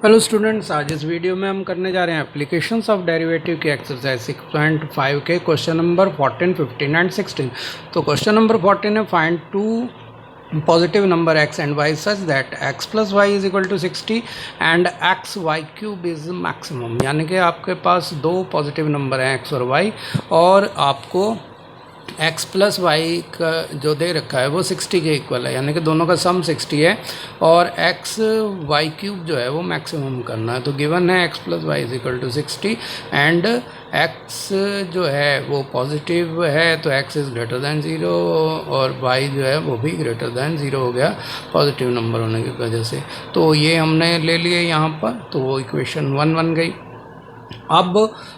Hello students, आज इस video में हम करने जा रहे हैं एप्लीकेशंस ऑफ डेरिवेटिव की एक्सरसाइज 6.5 के क्वेश्चन नंबर 14, 15 एंड 16। तो क्वेश्चन नंबर 14 है find two positive number x and y such that x plus y is equal to 60 and x y cube is maximum. यानी कि आपके पास दो पॉजिटिव नंबर हैं x और y, और आपको x प्लस वाई का जो दे रखा है वो 60 के इक्वल है, यानी कि दोनों का सम 60 है, और x वाई क्यूब जो है वो मैक्सिमम करना है। तो गिवन है x plus y is equal to 60 and x जो है वो पॉजिटिव है तो x इज़ ग्रेटर दैन 0 और y जो है वो भी ग्रेटर दैन 0 हो गया पॉजिटिव नंबर होने की वजह से। तो ये हमने ले लिए यहाँ पर, तो वो इक्वेशन 1 बन गई। अब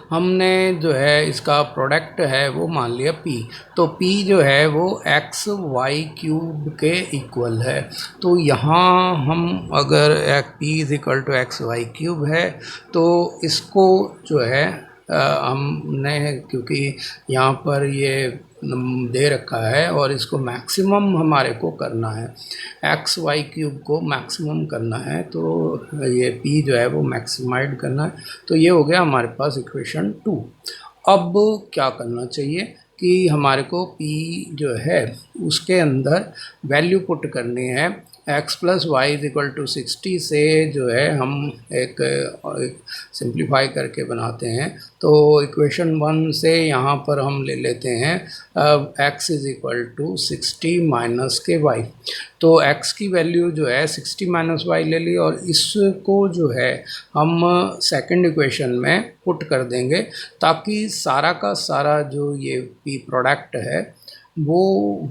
हमने जो है इसका प्रोडक्ट है वो मान लिया p, तो p जो है वो x वाई क्यूब के इक्वल है। तो यहाँ हम अगर p is equal to x y cube है तो इसको जो है हमने, क्योंकि यहाँ पर ये दे रखा है और इसको मैक्सिमम हमारे को करना है, एक्स वाई क्यूब को मैक्सिमम करना है, तो ये p जो है वो मैक्सिमाइड करना है। तो ये हो गया हमारे पास इक्वेशन 2। अब क्या करना चाहिए कि हमारे को p जो है उसके अंदर वैल्यू पुट करनी है। x plus y is equal to 60 से जो है हम एक सिंप्लीफाई करके बनाते हैं। तो इक्वेशन 1 से यहाँ पर हम ले लेते हैं x is equal to 60 minus के y। तो x की वैल्यू जो है 60 माइनस वाई ले ली, और इसको जो है हम सेकंड इक्वेशन में पुट कर देंगे ताकि सारा का सारा जो ये p प्रोडक्ट है वो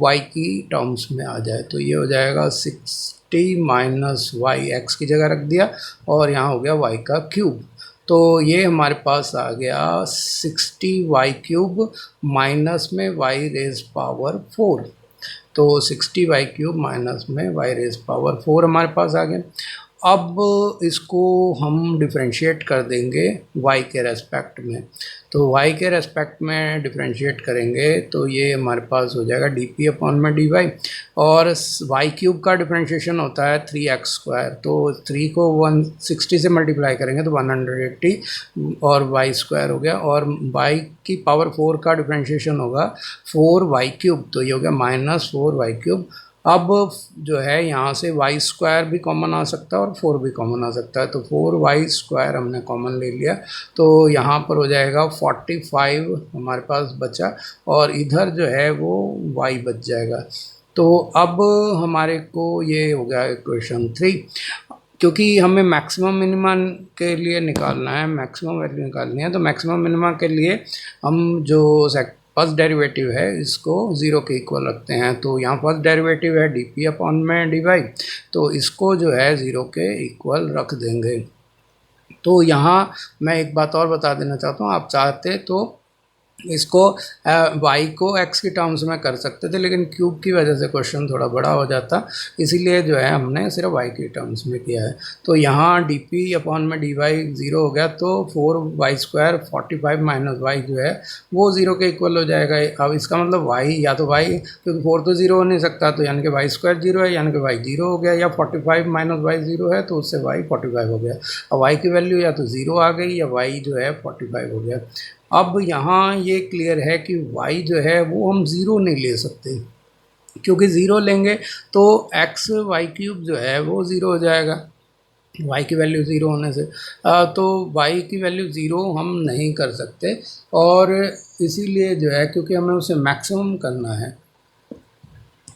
y की टर्म्स में आ जाए। तो ये हो जाएगा 60 माइनस वाई, एक्स की जगह रख दिया, और यहाँ हो गया y का क्यूब। तो ये हमारे पास आ गया 60 वाई क्यूब माइनस में y रेज पावर 4। तो 60 वाई क्यूब माइनस में y रेज पावर 4 हमारे पास आ गया। अब इसको हम डिफरेंशिएट कर देंगे y के रेस्पेक्ट में। तो y के रेस्पेक्ट में डिफरेंशिएट करेंगे तो ये हमारे पास हो जाएगा डी अपॉन में डी वाई, और y क्यूब का डिफरेंशिएशन होता है 3x²। तो 3 को 160 से मल्टीप्लाई करेंगे तो 180 और y² हो गया, और y की पावर 4 का डिफरेंशिएशन होगा 4y क्यूब, तो ये हो गया माइनस 4y क्यूब। अब जो है यहाँ से y² भी कॉमन आ सकता है और 4 भी कॉमन आ सकता है, तो 4y² हमने कॉमन ले लिया, तो यहाँ पर हो जाएगा 45 हमारे पास बचा, और इधर जो है वो y बच जाएगा। तो अब हमारे को ये हो गया इक्वेशन 3। क्योंकि हमें मैक्सिमम मिनिमा के लिए निकालना है, मैक्सिमम वैल्यू निकालनी है, तो मैक्सिमम मिनिमा के लिए हम जो फर्स्ट डेरिवेटिव है इसको 0 के इक्वल रखते हैं। तो यहाँ फर्स्ट डेरिवेटिव है डी अपॉन में डी वाई, तो इसको जो है 0 के इक्वल रख देंगे। तो यहाँ मैं एक बात और बता देना चाहता हूँ, आप चाहते तो इसको y को x की टर्म्स में कर सकते थे, लेकिन क्यूब की वजह से क्वेश्चन थोड़ा बड़ा हो जाता, इसीलिए जो है हमने सिर्फ y की टर्म्स में किया है। तो यहाँ डी अपॉन में डी वाई 0 हो गया, तो 4y² 45 माइनस वाई जो है वो 0 के इक्वल हो जाएगा। अब इसका मतलब y या तो y, क्योंकि 4 तो 0 हो नहीं सकता, तो यानी कि y² 0 है, यानी कि y 0 हो गया, या 45 माइनस वाई 0 है तो उससे y 45 हो गया। अब y की वैल्यू या तो 0 आ गई या y जो है 45 हो गया। अब यहाँ ये क्लियर है कि y जो है वो हम 0 नहीं ले सकते, क्योंकि 0 लेंगे तो x वाई क्यूब जो है वो 0 हो जाएगा, y की वैल्यू 0 होने से। तो y की वैल्यू 0 हम नहीं कर सकते, और इसीलिए जो है क्योंकि हमें उसे मैक्सिमम करना है,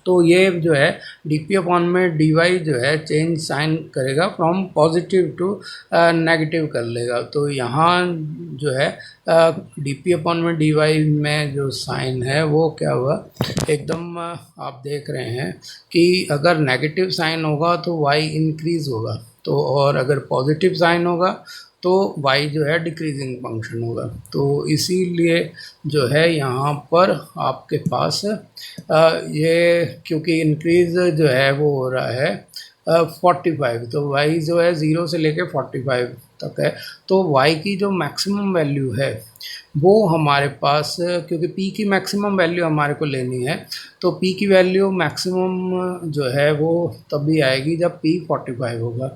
तो ये जो है डी अपॉन में डी वाई जो है चेंज साइन करेगा, फ्रॉम पॉजिटिव टू नेगेटिव कर लेगा। तो यहाँ जो है डी अपॉन में डी वाई में जो साइन है वो क्या हुआ, एकदम आप देख रहे हैं कि अगर नेगेटिव साइन होगा तो y इंक्रीज़ होगा, तो और अगर पॉजिटिव साइन होगा तो y जो है डिक्रीजिंग फंक्शन होगा। तो इसीलिए जो है यहाँ पर आपके पास ये, क्योंकि इंक्रीज जो है वो हो रहा है 45, तो y जो है 0 से लेके 45 तक है, तो y की जो मैक्सिमम वैल्यू है वो हमारे पास, क्योंकि p की मैक्सिमम वैल्यू हमारे को लेनी है, तो p की वैल्यू मैक्सिमम जो है वो तभी आएगी जब p 45 होगा,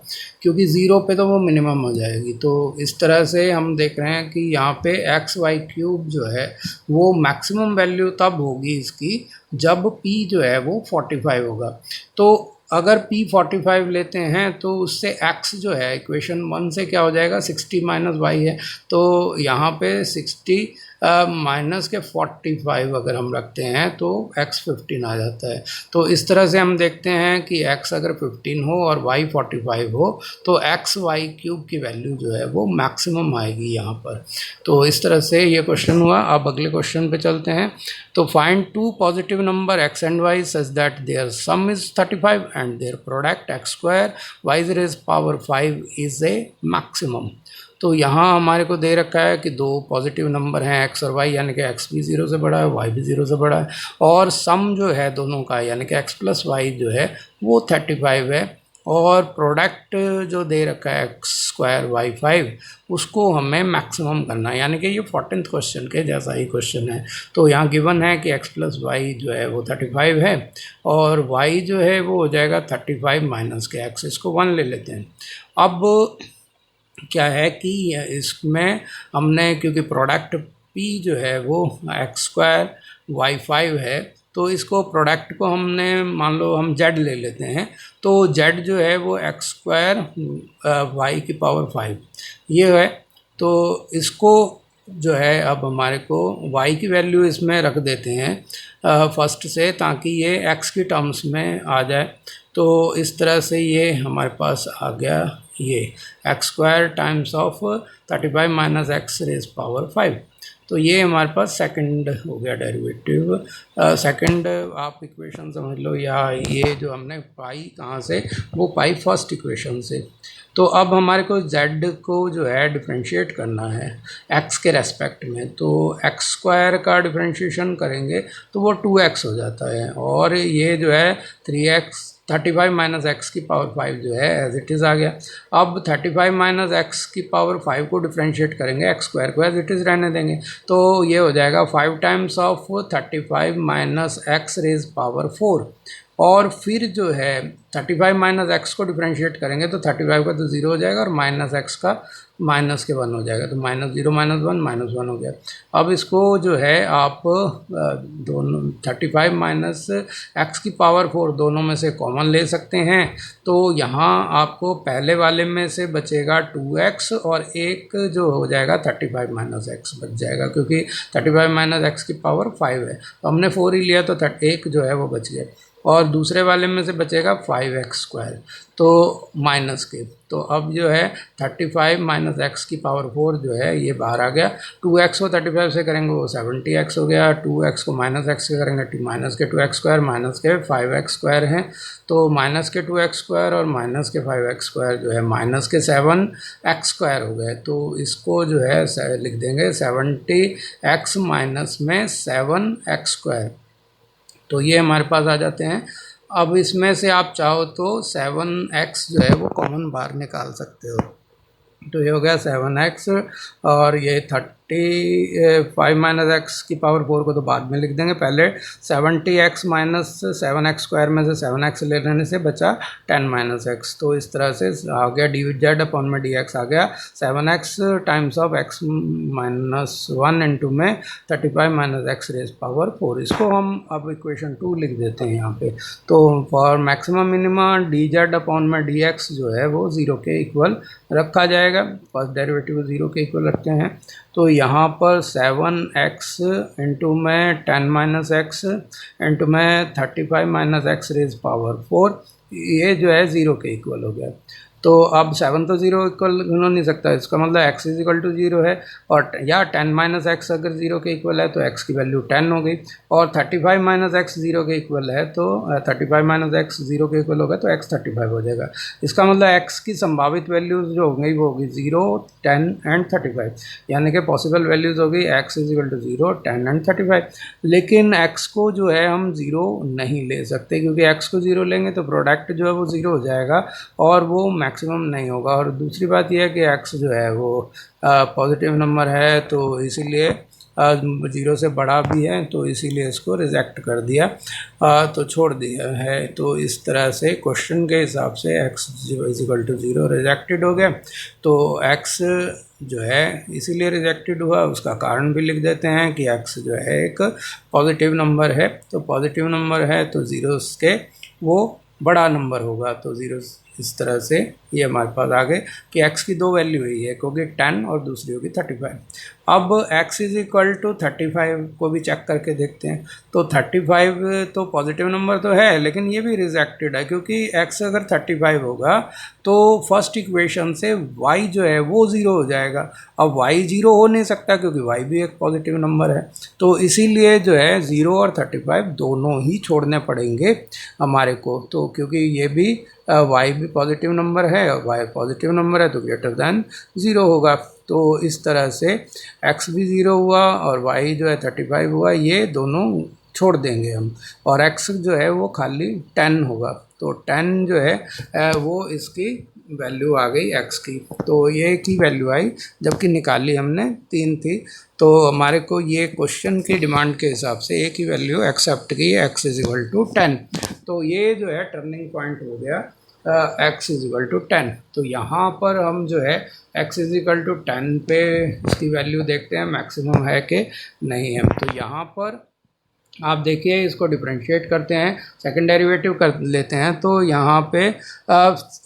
क्योंकि ज़ीरो पे तो वो मिनिमम हो जाएगी। तो इस तरह से हम देख रहे हैं कि यहाँ पे एक्स वाई क्यूब जो है वो मैक्सिमम वैल्यू तब होगी इसकी जब p जो है वो 45 होगा। तो अगर p 45 लेते हैं तो उससे x जो है इक्वेशन 1 से क्या हो जाएगा, 60 माइनस वाई है, तो यहाँ पे 60 माइनस के 45 अगर हम रखते हैं तो x 15 आ जाता है। तो इस तरह से हम देखते हैं कि x अगर 15 हो और y 45 हो तो x वाई क्यूब की वैल्यू जो है वो मैक्सिमम आएगी यहाँ पर। तो इस तरह से ये क्वेश्चन हुआ। अब अगले क्वेश्चन पे चलते हैं। तो find two positive number x and y such that their sum is 35 and their product x square y raise power 5 is a maximum. तो यहाँ हमारे को दे रखा है कि दो पॉजिटिव नंबर हैं x और y, यानी कि x भी 0 से बड़ा है, y भी 0 से बड़ा है, और सम जो है दोनों का यानी कि x प्लस वाई जो है वो 35 है, और प्रोडक्ट जो दे रखा है x स्क्वायर वाई 5 उसको हमें मैक्सिमम करना है, यानी कि ये 14th क्वेश्चन के जैसा ही क्वेश्चन है। तो यहाँ गिवन है कि x प्लस वाई जो है वो 35 है और y जो है वो हो जाएगा 35 माइनस के x, इसको 1 ले लेते हैं। अब क्या है कि इसमें हमने, क्योंकि प्रोडक्ट p जो है वो एक्स स्क्वायर वाई 5 है, तो इसको प्रोडक्ट को हमने मान लो हम z ले लेते हैं, तो z जो है वो एक्स स्क्वायर वाई की पावर 5 ये है। तो इसको जो है अब हमारे को y की वैल्यू इसमें रख देते हैं फर्स्ट से, ताकि ये x की टर्म्स में आ जाए। तो इस तरह से ये हमारे पास आ गया ये x square times of 35 minus x raise power 5। तो ये हमारे पास सेकंड हो गया डेरिवेटिव। सेकंड आप इक्वेशन समझ लो, या ये जो हमने पाई कहाँ से, वो पाई फर्स्ट इक्वेशन से। तो अब हमारे को z को जो है डिफरेंशिएट करना है x के रेस्पेक्ट में। तो एक्स स्क्वायर का डिफरेंशिएशन करेंगे तो वो 2x हो जाता है, और ये जो है 3x 35 माइनस एक्स की पावर 5 जो है एज इट इज़ आ गया। अब 35 माइनस एक्स की पावर 5 को डिफरेंशिएट करेंगे, एक्स स्क्वायर को एज इट इज़ रहने देंगे, तो ये हो जाएगा 5 times of 35 minus x raise power 4। और फिर जो है 35 माइनस एक्स को डिफरेंशिएट करेंगे तो 35 का तो 0 हो जाएगा और माइनस एक्स का माइनस के 1 हो जाएगा, तो माइनस 0 माइनस 1 माइनस 1 हो गया। अब इसको जो है आप दोनों 35 माइनस एक्स की पावर 4 दोनों में से कॉमन ले सकते हैं। तो यहाँ आपको पहले वाले में से बचेगा 2x और एक जो हो जाएगा 35 माइनस एक्स बच जाएगा, क्योंकि 35 माइनस एक्स की पावर 5 है, तो हमने 4 ही लिया तो एक जो है वो बच गया, और दूसरे वाले में से बचेगा 5x स्क्वायर तो माइनस के। तो अब जो है 35 माइनस एक्स की पावर 4 जो है ये बाहर आ गया। 2x को 35 से करेंगे वो 70x हो गया, 2x को माइनस एक्स से करेंगे माइनस के 2x स्क्वायर माइनस के 5x स्क्वायर हैं, तो माइनस के 2x स्क्वायर और माइनस के 5x स्क्वायर जो है माइनस के 7x स्क्वायर हो गए। तो इसको जो है लिख देंगे 70x माइनस में 7x स्क्वायर, तो ये हमारे पास आ जाते हैं। अब इसमें से आप चाहो तो 7x जो है वो कॉमन बाहर निकाल सकते हो, तो ये हो गया 7x, और ये 35 माइनस एक्स की पावर 4 को तो बाद में लिख देंगे, पहले 70x माइनस 7x स्क्वायर में से 7x ले लेने से बचा 10 माइनस एक्स। तो इस तरह से आ गया dz अपॉन में dx आ गया 7x times of x minus 1 into में 35 माइनस एक्स रेज पावर 4। इसको हम अब इक्वेशन 2 लिख देते हैं यहाँ पे। तो for maximum minima dz upon में dx जो है वो 0 के इक्वल रखा जाएगा, फर्स्ट डेरिवेटिव 0 के इक्वल रखते हैं। तो यहाँ पर 7x इंटू में 10 माइनस एक्स इंटू में 35 माइनस एक्स रेज पावर 4, ये जो है 0 के इक्वल हो गया। तो अब 7 तो 0 इक्वल हो नहीं सकता, इसका मतलब x इज इक्वल टू 0 है, और या 10 माइनस एक्स अगर 0 के इक्वल है तो x की वैल्यू 10 हो गई, और 35 माइनस एक्स 0 के इक्वल है तो 35 माइनस एक्स 0 के इक्वल होगा तो x 35 हो जाएगा। इसका मतलब x की संभावित वैल्यूज़ जो होंगी वो होगी 0, 10 एंड 35, यानी कि पॉसिबल वैल्यूज़ होगी x is equal to 0, 10 and 35। लेकिन x को जो है हम 0 नहीं ले सकते, क्योंकि x को 0 लेंगे तो प्रोडक्ट जो है वो 0 हो जाएगा और वो मैक्सिमम नहीं होगा। और दूसरी बात यह है कि x जो है वो पॉजिटिव नंबर है, तो इसीलिए 0 से बड़ा भी है, तो इसीलिए इसको रिजेक्ट कर दिया, तो छोड़ दिया है। तो इस तरह से क्वेश्चन के हिसाब से x इजिकल टू 0 रिजेक्टेड हो गया। तो x जो है इसीलिए रिजेक्टेड हुआ, उसका कारण भी लिख देते हैं कि x जो है एक पॉजिटिव नंबर है, तो पॉजिटिव नंबर है तो ज़ीरोस के वो बड़ा नंबर होगा। तो ज़ीरो इस तरह से ये हमारे पास आ गए कि x की दो वैल्यू है, एक होगी 10 और दूसरी होगी 35। अब x इज इक्वल टू 35 को भी चेक करके देखते हैं। तो 35 तो पॉजिटिव नंबर तो है, लेकिन ये भी रिजेक्टेड है, क्योंकि x अगर 35 होगा तो फर्स्ट इक्वेशन से y जो है वो 0 हो जाएगा। अब y 0 हो नहीं सकता क्योंकि y भी एक पॉजिटिव नंबर है, तो इसीलिए जो है 0 और 35 दोनों ही छोड़ने पड़ेंगे हमारे को। तो क्योंकि ये भी y भी पॉजिटिव नंबर है, y पॉजिटिव नंबर है तो ग्रेटर दैन 0 होगा। तो इस तरह से x भी 0 हुआ और y जो है 35 हुआ, ये दोनों छोड़ देंगे हम, और x जो है वो खाली 10 होगा। तो 10 जो है वो इसकी वैल्यू आ गई x की। तो ये की वैल्यू आई, जबकि निकाली हमने 3 थी। तो हमारे को ये क्वेश्चन की डिमांड के हिसाब से एक ही वैल्यू एक्सेप्ट की, x इज इक्वल टू 10। तो ये जो है टर्निंग पॉइंट हो गया x इज इक्वल टू 10। तो यहाँ पर हम जो है x इज इक्वल टू 10 पे इसकी वैल्यू देखते हैं मैक्सिमम है कि नहीं है। तो यहाँ पर आप देखिए इसको डिफरेंशिएट करते हैं, सेकंड डेरिवेटिव कर लेते हैं। तो यहाँ पे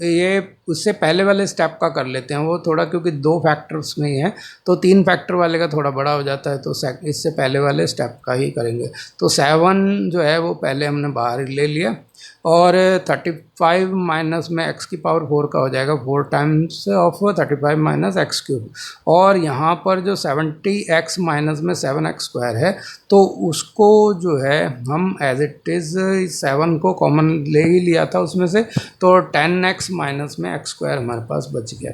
ये उससे पहले वाले स्टेप का कर लेते हैं वो थोड़ा, क्योंकि 2 फैक्टर्स में ही है, तो 3 फैक्टर वाले का थोड़ा बड़ा हो जाता है, तो इससे पहले वाले स्टेप का ही करेंगे। तो 7 जो है वो पहले हमने बाहर ले लिया, और 35 माइनस में x की पावर 4 का हो जाएगा 4 times of 35 minus x cube. और यहाँ पर जो 70x माइनस में 7x स्क्वायर है, तो उसको जो है हम एज इट इज़ 7 को कॉमन ले ही लिया था उसमें से, तो 10x माइनस में x स्क्वायर हमारे पास बच गया।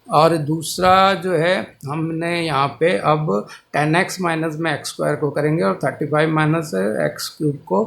और दूसरा जो है हमने यहाँ पे अब 10x माइनस में एक्स स्क्वायर को करेंगे, और 35 माइनस एक्स क्यूब को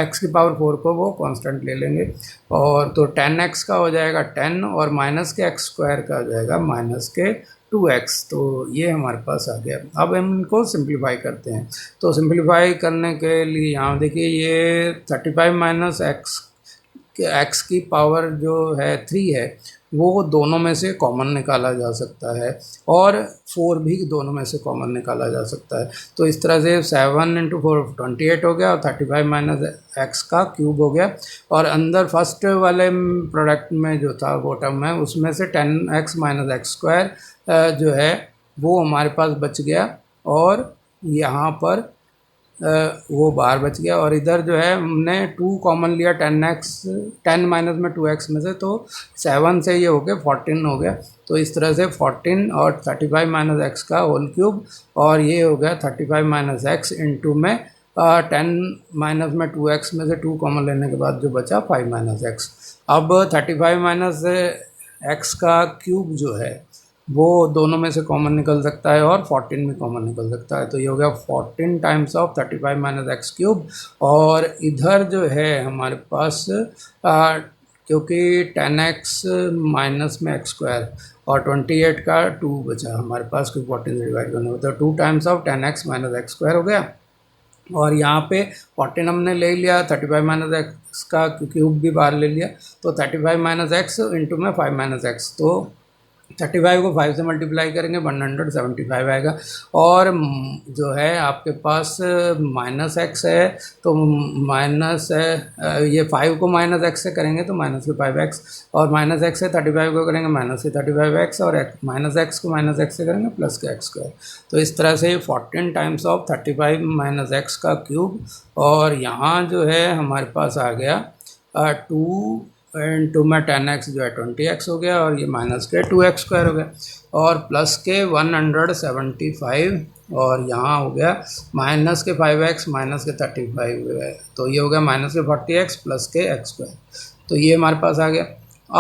x की पावर 4 को वो कांस्टेंट ले लेंगे, और तो 10x का हो जाएगा 10 और माइनस के एक्स स्क्वायर का हो जाएगा माइनस के 2x। तो ये हमारे पास आ गया। अब हम इनको सिंप्लीफाई करते हैं। तो सिंप्लीफाई करने के लिए यहाँ देखिए ये 35 माइनस एक्स की पावर जो है 3 है, वो दोनों में से कॉमन निकाला जा सकता है, और 4 भी दोनों में से कॉमन निकाला जा सकता है। तो इस तरह से 7 इंटू 4 28 हो गया, और 35 माइनस एक्स का क्यूब हो गया। और अंदर फर्स्ट वाले प्रोडक्ट में जो था वो टर्म है, उसमें से 10x माइनस एक्स स्क्वायर जो है वो हमारे पास बच गया, और यहाँ पर वो बाहर बच गया। और इधर जो है हमने 2 कॉमन लिया 10 माइनस में 2x में से, तो 7 से ये हो गया 14 हो गया। तो इस तरह से 14 और 35 माइनस एक्स का होल क्यूब, और ये हो गया 35 माइनस एक्स इंटू में 10 माइनस में 2x में से 2 कॉमन लेने के बाद जो बचा 5 माइनस एक्स। अब 35 माइनस एक्स का क्यूब जो है वो दोनों में से कॉमन निकल सकता है, और 14 में कॉमन निकल सकता है। तो ये हो गया 14 times of 35 minus x cube. और इधर जो है हमारे पास क्योंकि 10x माइनस में एक्स स्क्वायर और 28 का 2 बचा हमारे पास, क्योंकि 14 से डिवाइड करना होता है, 2 times of 10x minus x square हो गया। और यहाँ पे 14 हमने ले लिया, 35 माइनस एक्स का क्यूब भी बाहर ले लिया, तो 35 माइनस एक्स इंटू में 5 माइनस एक्स। तो 35 को 5 से मल्टीप्लाई करेंगे 175 आएगा। और जो है आपके पास माइनस एक्स है, तो माइनस है ये 5 को माइनस एक्स से करेंगे तो माइनस के 5x, और माइनस एक्स से 35 को करेंगे माइनस के 35x, और माइनस एक्स को माइनस एक्स से करेंगे प्लस के एक्स स्क्वायर। तो इस तरह से 14 टाइम्स ऑफ 35 माइनस एक्स का क्यूब। और यहाँ जो है हमारे पास आ गया 2 इंटू में 10x जो है 20x हो गया, और ये माइनस के 2x स्क्वायर हो गया, और प्लस के 175, और यहाँ हो गया माइनस के 5x माइनस के 35 है, तो ये हो गया माइनस के 40x प्लस के एक्स स्क्वायर। तो ये हमारे पास आ गया।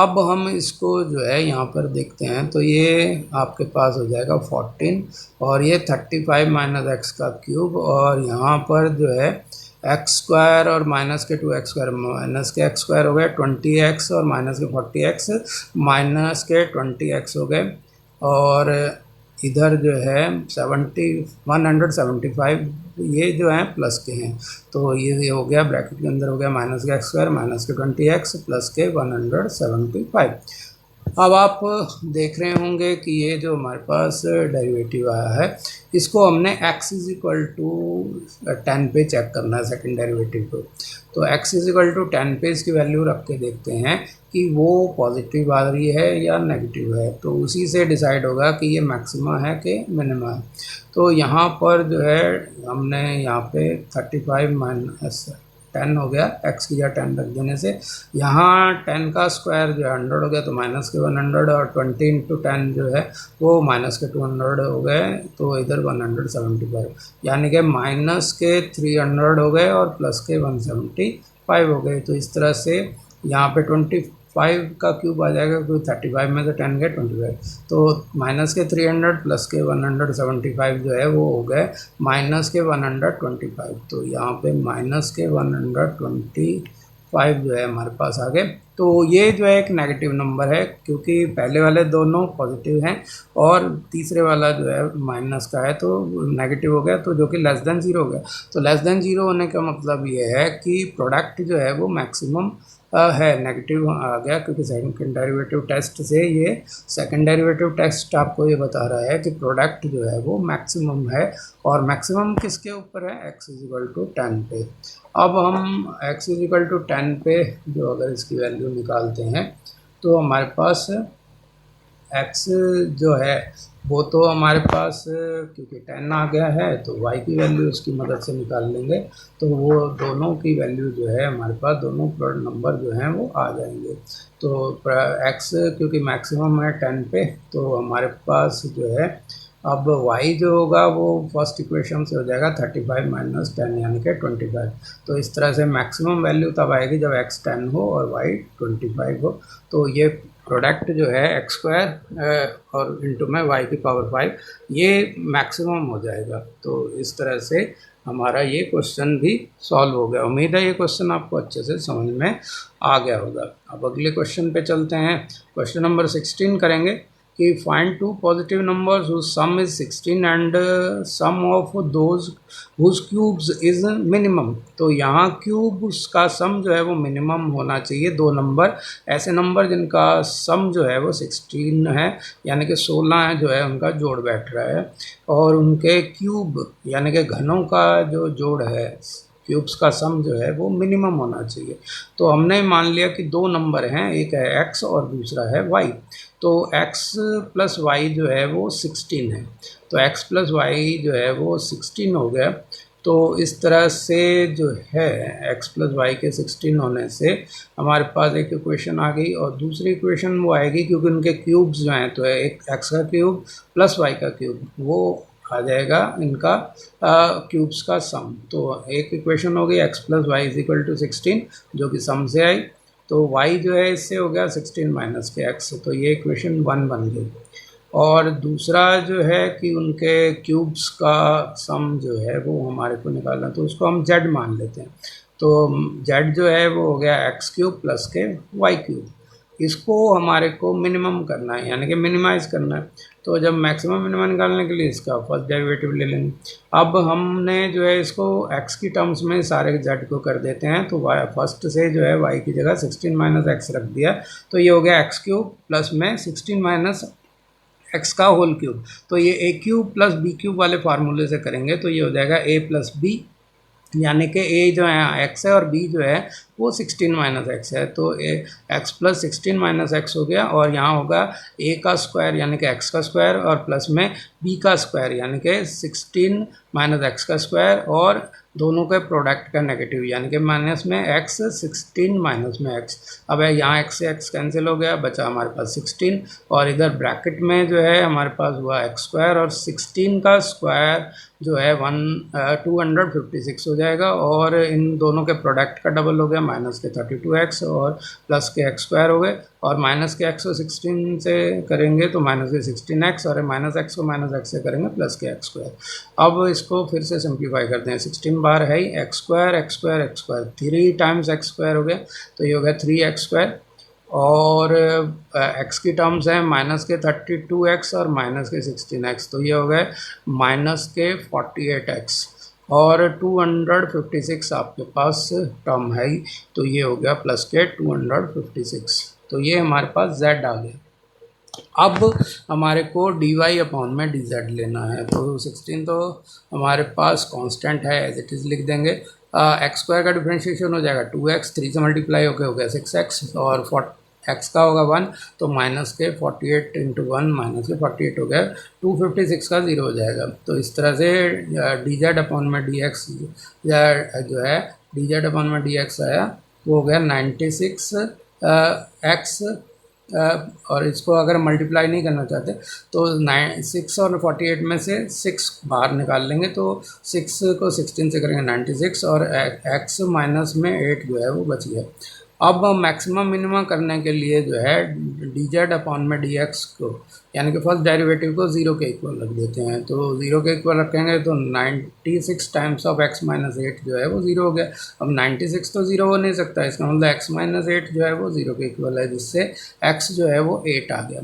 अब हम इसको जो है यहाँ पर देखते हैं, तो ये आपके पास हो जाएगा 14, और ये 35 माइनस एक्स का क्यूब, और यहाँ पर जो है एक्स स्क्वायर और माइनस के 2x² माइनस के x² हो गए 20x और माइनस के 40x माइनस के 20x हो गए, और इधर जो है 175 ये जो हैं प्लस के हैं, तो ये हो गया ब्रैकेट के अंदर हो गया माइनस के x² माइनस के 20x प्लस के 175। अब आप देख रहे होंगे कि ये जो हमारे पास डेरिवेटिव आया है इसको हमने x इज इक्वल टू 10 पे चेक करना है सेकंड डेरिवेटिव को। तो x इज इक्वल टू 10 पे इसकी वैल्यू रख के देखते हैं कि वो पॉजिटिव आ रही है या नेगेटिव है, तो उसी से डिसाइड होगा कि ये मैक्सिमा है कि मिनिमा है। तो यहाँ पर जो है हमने यहाँ पे 35 माइनस 10 हो गया, x की जगह 10 रख देने से यहाँ 10 का स्क्वायर जो है 100 हो गया, तो माइनस के 100 और 20 इंटू 10 जो है वो माइनस के 200 हो गए, तो इधर 175 यानी कि माइनस के 300 हो गए और प्लस के 175 हो गए। तो इस तरह से यहाँ पे 25 का क्यूब आ जाएगा, क्योंकि 35 में से 10 गए 25, तो माइनस के 300 प्लस के 175 जो है वो हो गए माइनस के 125। तो यहाँ पे माइनस के 125 जो है हमारे पास आ गए। तो ये जो है एक नेगेटिव नंबर है, क्योंकि पहले वाले दोनों पॉजिटिव हैं और तीसरे वाला जो है माइनस का है, तो नेगेटिव हो गया, तो जो कि लेस देन ज़ीरो हो गया। तो लेस देन ज़ीरो होने का मतलब ये है कि प्रोडक्ट जो है वो मैक्सिमम है, नेगेटिव आ गया, क्योंकि सेकंड डेरिवेटिव टेस्ट से ये सेकंड डेरिवेटिव टेस्ट आपको ये बता रहा है कि प्रोडक्ट जो है वो मैक्सिमम है, और मैक्सिमम किसके ऊपर है, x इज इक्वल टू 10 पे। अब हम x इज इक्वल टू 10 पे जो अगर इसकी वैल्यू निकालते हैं तो हमारे पास x जो है वो तो हमारे पास क्योंकि 10 आ गया है तो y की वैल्यू उसकी मदद से निकाल लेंगे, तो वो दोनों की वैल्यू जो है हमारे पास दोनों नंबर जो हैं वो आ जाएंगे। तो x क्योंकि मैक्सिमम है 10 पे, तो हमारे पास जो है अब y जो होगा वो फर्स्ट इक्वेशन से हो जाएगा 35 माइनस 10 यानी कि 25। तो इस तरह से मैक्सिमम वैल्यू तब आएगी जब x 10 हो और y 25 हो। तो ये प्रोडक्ट जो है x² और इंटू में y की पावर 5 ये मैक्सिमम हो जाएगा। तो इस तरह से हमारा ये क्वेश्चन भी सॉल्व हो गया। उम्मीद है ये क्वेश्चन आपको अच्छे से समझ में आ गया होगा। अब अगले क्वेश्चन पे चलते हैं। क्वेश्चन नंबर 16 करेंगे कि find two positive numbers whose sum is 16 and sum of those whose cubes is minimum. तो यहाँ क्यूब्स का सम जो है वो मिनिमम होना चाहिए। दो नंबर ऐसे नंबर जिनका सम जो है वो 16 है, यानी कि 16 है जो है उनका जोड़ बैठ रहा है, और उनके क्यूब यानी कि घनों का जो जोड़ है क्यूब्स का सम जो है वो मिनिमम होना चाहिए। तो हमने मान लिया कि दो नंबर हैं, एक है x और दूसरा है y। तो x प्लस वाई जो है वो 16 है, तो x प्लस वाई जो है वो 16 हो गया। तो इस तरह से जो है x प्लस वाई के 16 होने से हमारे पास एक इक्वेशन आ गई, और दूसरी इक्वेशन वो आएगी क्योंकि उनके क्यूब्स जो हैं, तो एक x का क्यूब प्लस y का क्यूब वो आ जाएगा इनका क्यूब्स का सम। तो एक इक्वेशन हो गई x plus y is equal to 16 जो कि सम से आई, तो y जो है इससे हो गया 16 माइनस के x, तो ये इक्वेशन 1 बन गई। और दूसरा जो है कि उनके क्यूब्स का सम जो है वो हमारे को निकालना, तो उसको हम z मान लेते हैं। तो z जो है वो हो गया x क्यूब प्लस के y क्यूब। इसको हमारे को मिनिमम करना है, यानी कि मिनिमाइज़ करना है। तो जब मैक्सिमम मिनिमम निकालने के लिए इसका फर्स्ट डेरिवेटिव ले लेंगे। अब हमने जो है इसको x की टर्म्स में सारे z को कर देते हैं, तो फर्स्ट से जो है y की जगह 16 माइनस एक्स रख दिया, तो ये हो गया x क्यूब प्लस में 16 माइनस एक्स का होल क्यूब। तो ये a cube plus b cube वाले फार्मूले से करेंगे, तो ये हो जाएगा a प्लस b, यानी कि a जो है x है और b जो है वो 16 माइनस एक्स है, तो x प्लस 16 माइनस एक्स हो गया, और यहाँ होगा a का स्क्वायर यानी कि x का स्क्वायर और प्लस में b का स्क्वायर यानी कि 16 माइनस एक्स का स्क्वायर, और दोनों के प्रोडक्ट का नेगेटिव यानी कि माइनस में x 16 माइनस में x। अब है यहाँ x से x कैंसिल हो गया, बचा हमारे पास 16, और इधर ब्रैकेट में जो है हमारे पास हुआ x स्क्वायर, और 16 का स्क्वायर जो है 256 हो जाएगा, और इन दोनों के प्रोडक्ट का डबल हो गया माइनस के 32x और प्लस के एक्स स्क्वायर हो गए, और माइनस के एक्स को 16 से करेंगे तो माइनस के 16x, और माइनस एक्स को माइनस एक्स से करेंगे प्लस के एक्स स्क्वायर। अब इसको फिर से सिंप्लीफाई करते हैं। 16 बार है ही x square x square x square, 3 times x square हो गया, तो ये हो गया 3x स्क्वायर, और x की टर्म्स हैं माइनस के 32x और माइनस के 16x, तो ये हो गए माइनस के 48x, और 256 आपके पास टर्म है ही, तो ये हो गया प्लस के 256, तो ये हमारे पास z आ गया। अब हमारे को dy अपॉन में dz लेना है, तो 16 तो हमारे पास कांस्टेंट है, एज इट इज़ लिख देंगे। एक्स स्क्वायर का डिफ्रेंशिएशन हो जाएगा 2x, 3 से मल्टीप्लाई हो गया 6x, और x का होगा 1, तो माइनस के 48 इंटू 1 माइनस के 48 हो गया, 256 का 0 हो जाएगा। तो इस तरह से dz अपॉन में dx जो है dz अपॉन में dx आया, वो हो गया 96 x, और इसको अगर मल्टीप्लाई नहीं करना चाहते तो 6 और 48 में से 6 बाहर निकाल लेंगे, तो 6 को 16 से करेंगे 96, और x माइनस में 8 जो है वो बच गया। अब मैक्सिमम मिनिमम करने के लिए जो है dz अपॉन में dx को, यानी कि फर्स्ट डेरिवेटिव को 0 के इक्वल रख देते हैं, तो 0 के इक्वल रखेंगे तो 96 टाइम्स ऑफ x माइनस 8 जो है वो 0 हो गया। अब 96 तो 0 हो नहीं सकता, इसका मतलब x माइनस 8 जो है वो 0 के इक्वल है, जिससे x जो है वो 8 आ गया।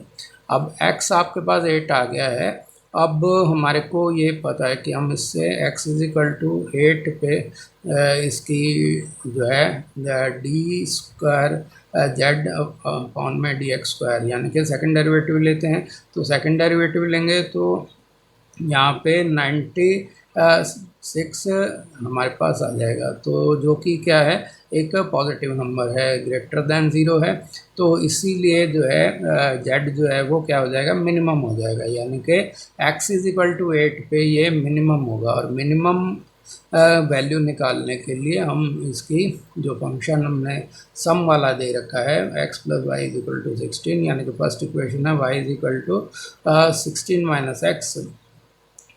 अब x आपके पास 8 आ गया है। अब हमारे को ये पता है कि हम इससे x इज इक्वल टू 8 पे इसकी जो है डी स्क्वायर जेड अपॉन में डी एक्स स्क्वायर, यानी कि सेकंड डेरिवेटिव लेते हैं, तो सेकंड डेरिवेटिव लेंगे तो यहाँ पे 96 हमारे पास आ जाएगा, तो जो कि क्या है, एक पॉजिटिव नंबर है, ग्रेटर दैन 0 है, तो इसीलिए जो है z जो है वो क्या हो जाएगा, मिनिमम हो जाएगा, यानी कि x इज इक्वल टू 8 पे ये मिनिमम होगा। और मिनिमम वैल्यू निकालने के लिए हम इसकी जो फंक्शन हमने सम वाला दे रखा है x plus y is equal to 16, यानी कि फर्स्ट इक्वेशन है y is equal to 16 minus x,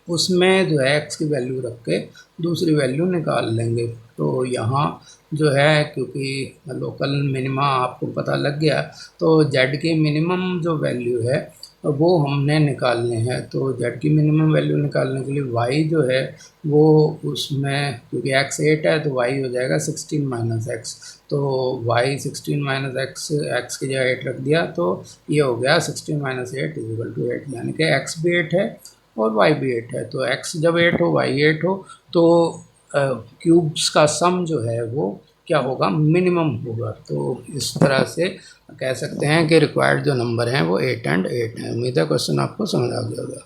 उसमें जो है x की वैल्यू रख के दूसरी वैल्यू निकाल लेंगे। तो यहाँ जो है क्योंकि लोकल मिनिमा आपको पता लग गया, तो z की मिनिमम जो वैल्यू है वो हमने निकालने हैं। तो z की मिनिमम वैल्यू निकालने के लिए y जो है वो उसमें, क्योंकि x 8 है तो y हो जाएगा 16 माइनस एक्स, तो y 16 माइनस एक्स की जगह 8 रख दिया, तो ये हो गया 16 माइनस 8 इज इक्वल टू 8, यानी कि x भी 8 है और y भी 8 है। तो x जब 8 हो y 8 हो तो क्यूब्स का सम जो है वो क्या होगा, मिनिमम होगा। तो इस तरह से कह सकते हैं कि रिक्वायर्ड जो नंबर हैं वो 8 एंड 8 हैं। उम्मीद है क्वेश्चन आपको समझ आ गया होगा।